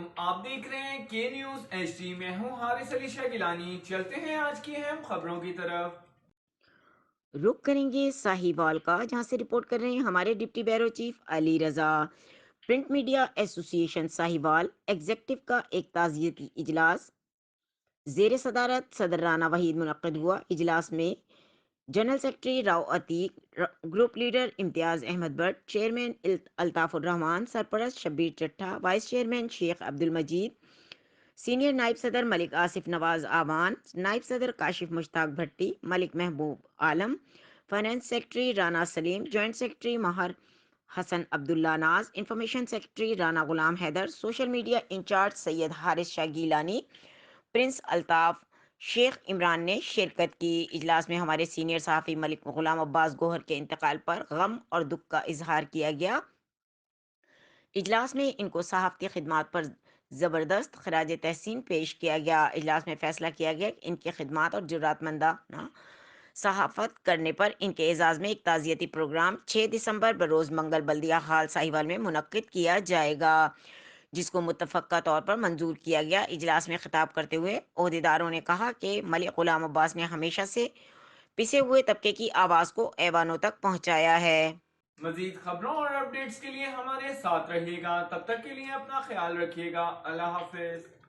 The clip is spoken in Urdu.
علیکم، آپ دیکھ رہے ہیں کے نیوز ایچ ڈی۔ میں ہوں حارث علی شاہ گیلانی۔ چلتے ہیں آج کی اہم خبروں کی طرف۔ رخ کریں گے ساہیوال کا، جہاں سے رپورٹ کر رہے ہیں ہمارے deputy bureau chief Ali Raza. Print media ایسوسی ایشن ساہیوال ایگزیکٹو کا ایک تعزیتی اجلاس زیر صدارت صدر رانا وحید منعقد ہوا۔ اجلاس میں general secretary Rao Atiq, group leader امتیاز احمد بٹ، چیئرمین الطاف الرحمان، سرپرست شبیر چٹھا، وائس چیئرمین شیخ عبد المجید، سینئر نائب صدر ملک آصف نواز آوان، نائب صدر کاشف مشتاق بھٹی، ملک محبوب عالم، فائنانس سیکرٹری رانا سلیم، جوائنٹ سیکرٹری مہر حسن عبداللہ ناز، information secretary Rana Ghulam Haider, social media incharge سید حارث شاہ گیلانی، پرنس الطاف شیخ عمران نے شرکت کی۔ اجلاس میں ہمارے سینئر صحافی ملک غلام عباس گوہر کے انتقال پر غم اور دکھ کا اظہار کیا گیا۔ اجلاس میں ان کو صحافتی خدمات پر زبردست خراج تحسین پیش کیا گیا۔ اجلاس میں فیصلہ کیا گیا کہ ان کی خدمات اور جرات مندانہ صحافت کرنے پر ان کے اعزاز میں ایک تعزیتی پروگرام 6 دسمبر بروز منگل بلدیہ ہال ساہیوال میں منعقد کیا جائے گا، جس کو متفقہ طور پر منظور کیا گیا۔ اجلاس میں خطاب کرتے ہوئے عہدیداروں نے کہا کہ ملک غلام عباس نے ہمیشہ سے پسے ہوئے طبقے کی آواز کو ایوانوں تک پہنچایا ہے۔ مزید خبروں اور اپڈیٹس کے لیے ہمارے ساتھ رہیے گا۔ تب تک کے لیے اپنا خیال رکھیے گا۔ اللہ حافظ۔